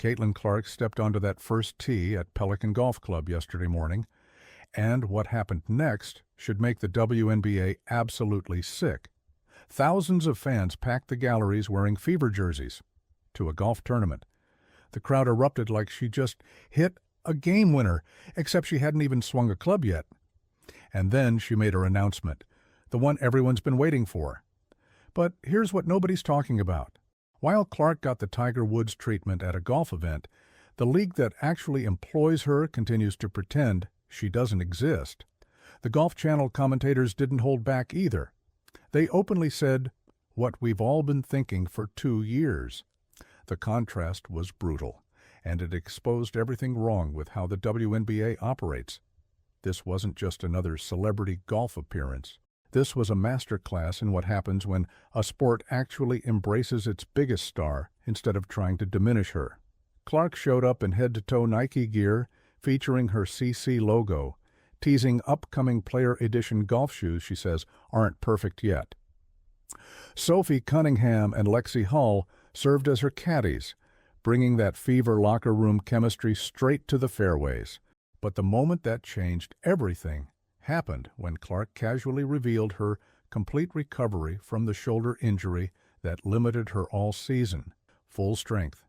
Caitlin Clark stepped onto that first tee at Pelican Golf Club yesterday morning, and what happened next should make the WNBA absolutely sick. Thousands of fans packed the galleries wearing fever jerseys to a golf tournament. The crowd erupted like she just hit a game winner, except she hadn't even swung a club yet. And then she made her announcement, the one everyone's been waiting for. But here's what nobody's talking about. While Clark got the Tiger Woods treatment at a golf event, the league that actually employs her continues to pretend she doesn't exist. The Golf Channel commentators didn't hold back either. They openly said what we've all been thinking for 2 years. The contrast was brutal, and it exposed everything wrong with how the WNBA operates. This wasn't just another celebrity golf appearance. This was a masterclass in what happens when a sport actually embraces its biggest star instead of trying to diminish her. Clark showed up in head-to-toe Nike gear featuring her CC logo, teasing upcoming Player Edition golf shoes she says aren't perfect yet. Sophie Cunningham and Lexie Hull served as her caddies, bringing that fever locker room chemistry straight to the fairways. But the moment that changed everything happened when Clark casually revealed her complete recovery from the shoulder injury that limited her all season. Full strength,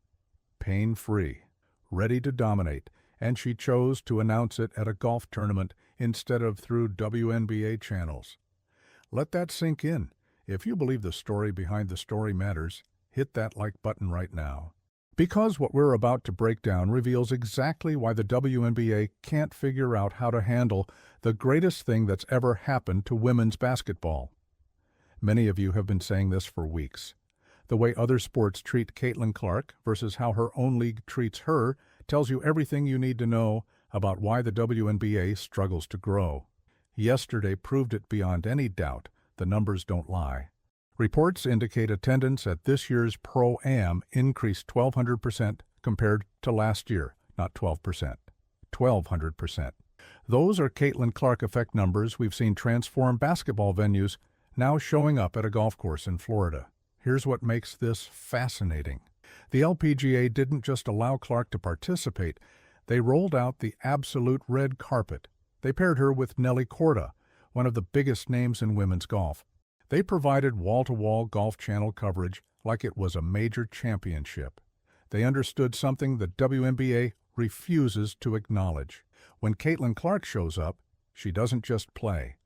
pain-free, ready to dominate, and she chose to announce it at a golf tournament instead of through WNBA channels. Let that sink in. If you believe the story behind the story matters, hit that like button right now. Because what we're about to break down reveals exactly why the WNBA can't figure out how to handle the greatest thing that's ever happened to women's basketball. Many of you have been saying this for weeks. The way other sports treat Caitlin Clark versus how her own league treats her tells you everything you need to know about why the WNBA struggles to grow. Yesterday proved it beyond any doubt. The numbers don't lie. Reports indicate attendance at this year's Pro-Am increased 1,200% compared to last year, not 12%, 1,200%. Those are Caitlin Clark effect numbers we've seen transform basketball venues, now showing up at a golf course in Florida. Here's what makes this fascinating. The LPGA didn't just allow Clark to participate, they rolled out the absolute red carpet. They paired her with Nelly Korda, one of the biggest names in women's golf. They provided wall-to-wall Golf Channel coverage like it was a major championship. They understood something the WNBA refuses to acknowledge. When Caitlin Clark shows up, she doesn't just play.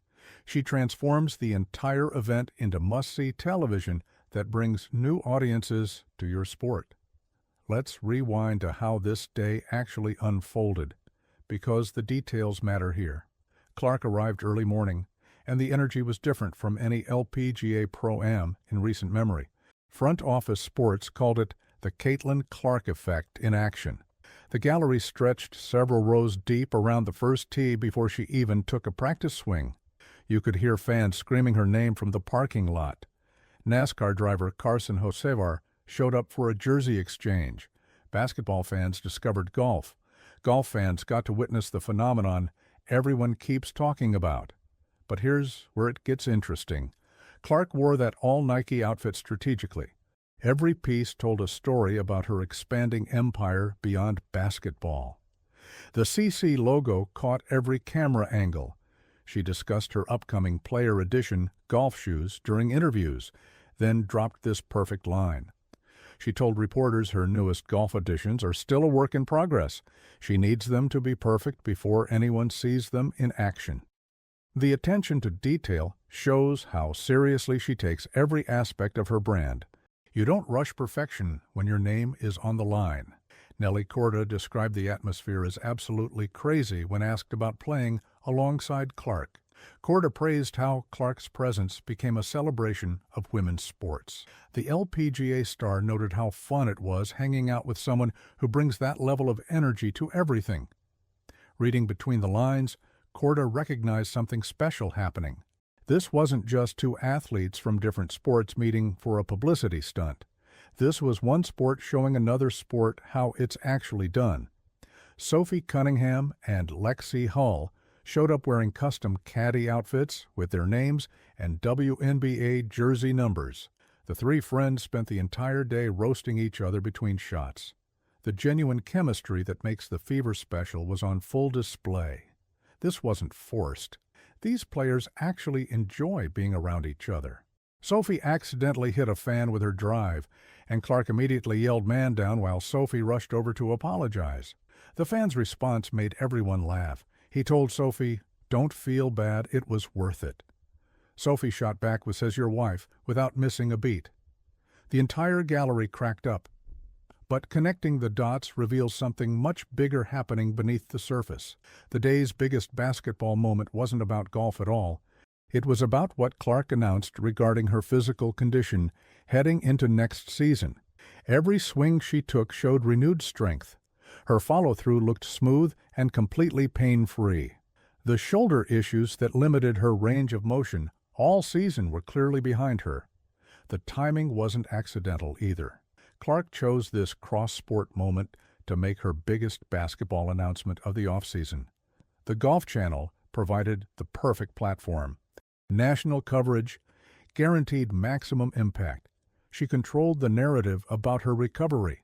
She transforms the entire event into must-see television that brings new audiences to your sport. Let's rewind to how this day actually unfolded, because the details matter here. Clark arrived early morning, and the energy was different from any LPGA Pro-Am in recent memory. Front Office Sports called it the Caitlin Clark effect in action. The gallery stretched several rows deep around the first tee before she even took a practice swing. You could hear fans screaming her name from the parking lot. NASCAR driver Carson Hocevar showed up for a jersey exchange. Basketball fans discovered golf. Golf fans got to witness the phenomenon everyone keeps talking about. But here's where it gets interesting. Clark wore that all-Nike outfit strategically. Every piece told a story about her expanding empire beyond basketball. The CC logo caught every camera angle. She discussed her upcoming Player Edition golf shoes during interviews, then dropped this perfect line. She told reporters her newest golf editions are still a work in progress. She needs them to be perfect before anyone sees them in action. The attention to detail shows how seriously she takes every aspect of her brand. You don't rush perfection when your name is on the line. Nelly Korda described the atmosphere as absolutely crazy when asked about playing alongside Clark. Korda praised how Clark's presence became a celebration of women's sports. The LPGA star noted how fun it was hanging out with someone who brings that level of energy to everything. Reading between the lines, Korda recognized something special happening. This wasn't just two athletes from different sports meeting for a publicity stunt. This was one sport showing another sport how it's actually done. Sophie Cunningham and Lexie Hull showed up wearing custom caddy outfits with their names and WNBA jersey numbers. The three friends spent the entire day roasting each other between shots. The genuine chemistry that makes the Fever special was on full display. This wasn't forced. These players actually enjoy being around each other. Sophie accidentally hit a fan with her drive, and Clark immediately yelled "man down" while Sophie rushed over to apologize. The fan's response made everyone laugh. He told Sophie, "Don't feel bad, it was worth it." Sophie shot back with "says your wife," without missing a beat. The entire gallery cracked up. But connecting the dots reveals something much bigger happening beneath the surface. The day's biggest basketball moment wasn't about golf at all. It was about what Clark announced regarding her physical condition heading into next season. Every swing she took showed renewed strength. Her follow-through looked smooth and completely pain-free. The shoulder issues that limited her range of motion all season were clearly behind her. The timing wasn't accidental either. Clark chose this cross-sport moment to make her biggest basketball announcement of the offseason. The Golf Channel provided the perfect platform. National coverage, guaranteed maximum impact. She controlled the narrative about her recovery.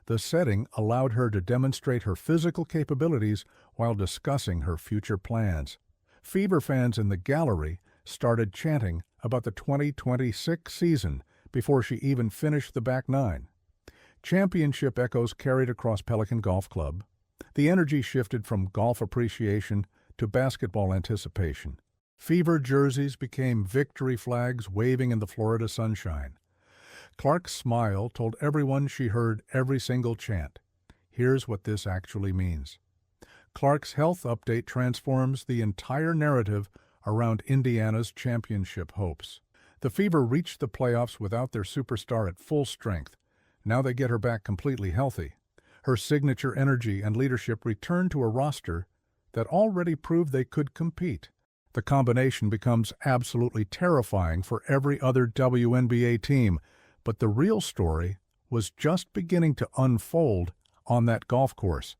The setting allowed her to demonstrate her physical capabilities while discussing her future plans. Fever fans in the gallery started chanting about the 2026 season before she even finished the back nine. Championship echoes carried across Pelican Golf Club. The energy shifted from golf appreciation to basketball anticipation. Fever jerseys became victory flags waving in the Florida sunshine. Clark's smile told everyone she heard every single chant. Here's what this actually means. Clark's health update transforms the entire narrative around Indiana's championship hopes. The Fever reached the playoffs without their superstar at full strength. Now they get her back completely healthy. Her signature energy and leadership returned to a roster that already proved they could compete. The combination becomes absolutely terrifying for every other WNBA team, but the real story was just beginning to unfold on that golf course.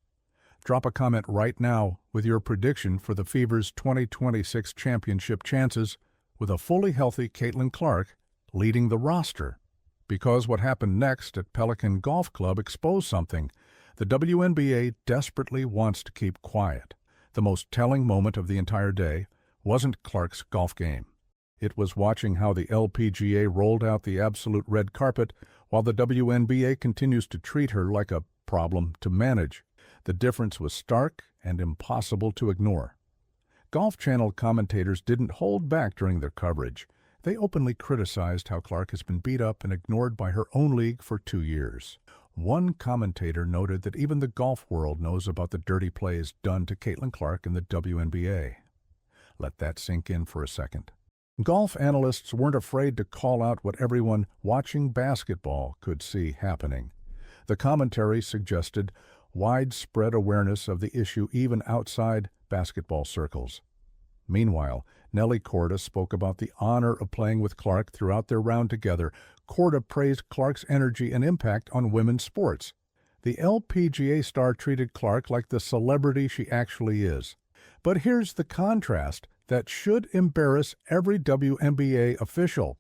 Drop a comment right now with your prediction for the Fever's 2026 championship chances, with a fully healthy Caitlin Clark leading the roster. Because what happened next at Pelican Golf Club exposed something. The WNBA desperately wants to keep quiet. The most telling moment of the entire day wasn't Clark's golf game. It was watching how the LPGA rolled out the absolute red carpet while the WNBA continues to treat her like a problem to manage. The difference was stark and impossible to ignore. Golf Channel commentators didn't hold back during their coverage. They openly criticized how Clark has been beat up and ignored by her own league for 2 years. One commentator noted that even the golf world knows about the dirty plays done to Caitlin Clark in the WNBA. Let that sink in for a second. Golf analysts weren't afraid to call out what everyone watching basketball could see happening. The commentary suggested widespread awareness of the issue even outside basketball circles. Meanwhile, Nelly Korda spoke about the honor of playing with Clark throughout their round together. Korda praised Clark's energy and impact on women's sports. The LPGA star treated Clark like the celebrity she actually is. But here's the contrast that should embarrass every WNBA official.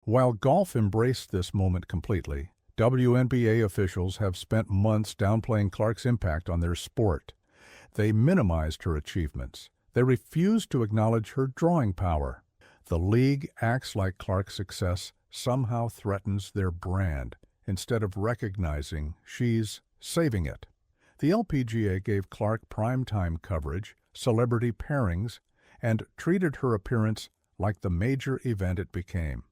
While golf embraced this moment completely, WNBA officials have spent months downplaying Clark's impact on their sport. They minimized her achievements. They refused to acknowledge her drawing power. The league acts like Clark's success somehow threatens their brand, instead of recognizing she's saving it. The LPGA gave Clark primetime coverage, celebrity pairings, and treated her appearance like the major event it became.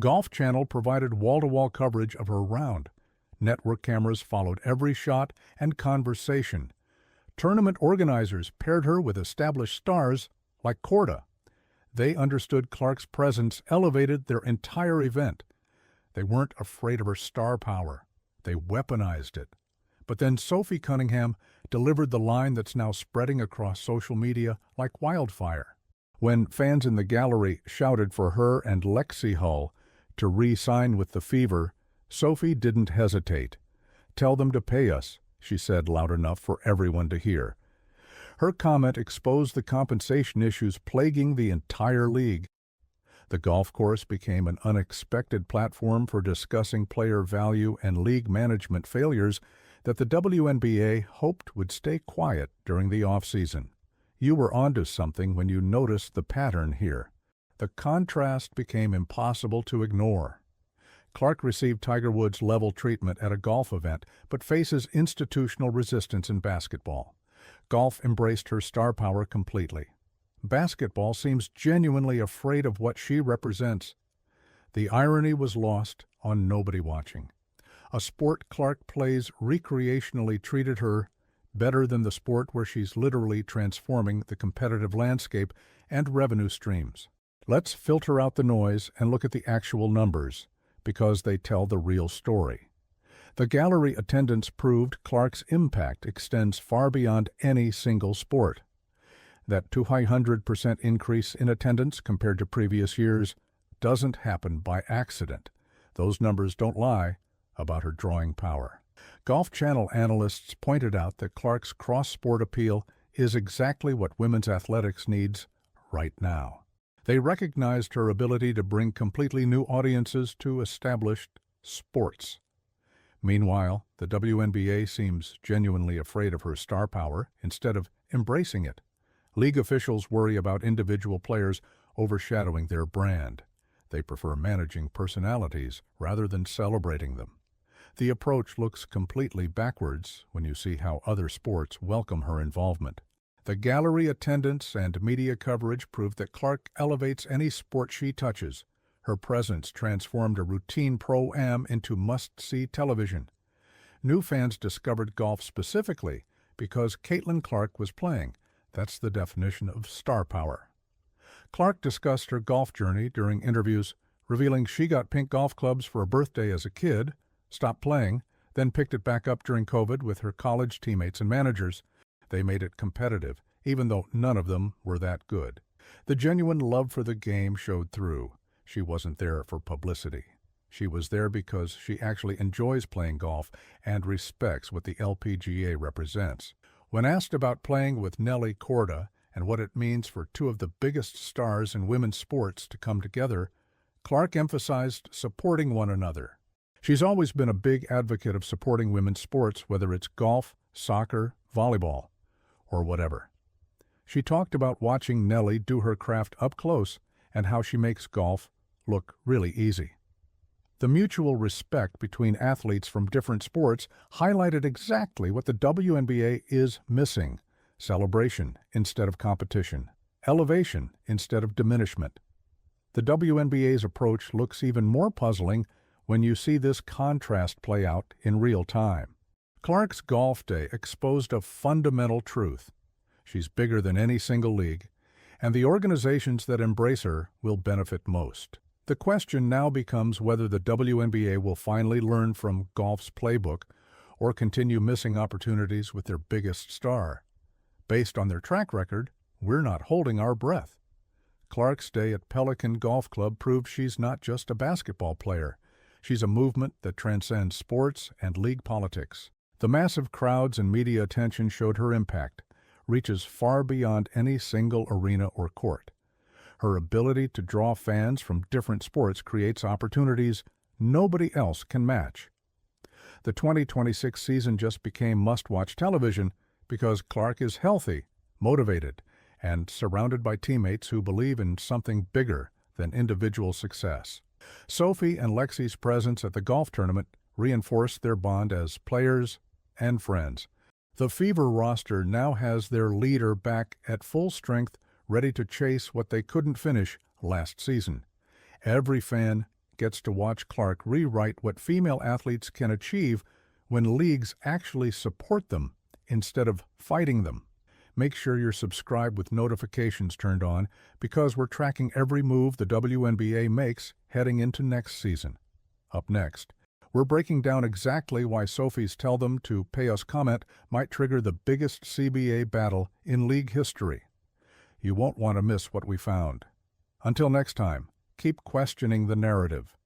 Golf Channel provided wall-to-wall coverage of her round. Network cameras followed every shot and conversation. Tournament organizers paired her with established stars like Korda. They understood Clark's presence elevated their entire event. They weren't afraid of her star power. They weaponized it. But then Sophie Cunningham delivered the line that's now spreading across social media like wildfire. When fans in the gallery shouted for her and Lexie Hull to re-sign with the Fever, Sophie didn't hesitate. "Tell them to pay us," she said loud enough for everyone to hear. Her comment exposed the compensation issues plaguing the entire league. The golf course became an unexpected platform for discussing player value and league management failures that the WNBA hoped would stay quiet during the off-season. You were onto something when you noticed the pattern here. The contrast became impossible to ignore. Clark received Tiger Woods-level treatment at a golf event, but faces institutional resistance in basketball. Golf embraced her star power completely. Basketball seems genuinely afraid of what she represents. The irony was lost on nobody watching. A sport Clark plays recreationally treated her better than the sport where she's literally transforming the competitive landscape and revenue streams. Let's filter out the noise and look at the actual numbers, because they tell the real story. The gallery attendance proved Clark's impact extends far beyond any single sport. That 200% increase in attendance compared to previous years doesn't happen by accident. Those numbers don't lie about her drawing power. Golf Channel analysts pointed out that Clark's cross-sport appeal is exactly what women's athletics needs right now. They recognized her ability to bring completely new audiences to established sports. Meanwhile, the WNBA seems genuinely afraid of her star power instead of embracing it. League officials worry about individual players overshadowing their brand. They prefer managing personalities rather than celebrating them. The approach looks completely backwards when you see how other sports welcome her involvement. The gallery attendance and media coverage proved that Clark elevates any sport she touches. Her presence transformed a routine pro-am into must-see television. New fans discovered golf specifically because Caitlin Clark was playing. That's the definition of star power. Clark discussed her golf journey during interviews, revealing she got pink golf clubs for a birthday as a kid, stopped playing, then picked it back up during COVID with her college teammates and managers. They made it competitive, even though none of them were that good. The genuine love for the game showed through. She wasn't there for publicity. She was there because she actually enjoys playing golf and respects what the LPGA represents. When asked about playing with Nelly Korda and what it means for two of the biggest stars in women's sports to come together, Clark emphasized supporting one another. She's always been a big advocate of supporting women's sports, whether it's golf, soccer, volleyball, or whatever. She talked about watching Nelly do her craft up close and how she makes golf look really easy. The mutual respect between athletes from different sports highlighted exactly what the WNBA is missing: celebration instead of competition, elevation instead of diminishment. The WNBA's approach looks even more puzzling when you see this contrast play out in real time. Clark's golf day exposed a fundamental truth. She's bigger than any single league, and the organizations that embrace her will benefit most. The question now becomes whether the WNBA will finally learn from golf's playbook or continue missing opportunities with their biggest star. Based on their track record, we're not holding our breath. Clark's day at Pelican Golf Club proved she's not just a basketball player. She's a movement that transcends sports and league politics. The massive crowds and media attention showed her impact reaches far beyond any single arena or court. Her ability to draw fans from different sports creates opportunities nobody else can match. The 2026 season just became must-watch television because Clark is healthy, motivated, and surrounded by teammates who believe in something bigger than individual success. Sophie and Lexie's presence at the golf tournament reinforced their bond as players and friends. The Fever roster now has their leader back at full strength, ready to chase what they couldn't finish last season. Every fan gets to watch Clark rewrite what female athletes can achieve when leagues actually support them instead of fighting them. Make sure you're subscribed with notifications turned on because we're tracking every move the WNBA makes heading into next season. Up next, we're breaking down exactly why Sophie's "tell them to pay us" comment might trigger the biggest CBA battle in league history. You won't want to miss what we found. Until next time, keep questioning the narrative.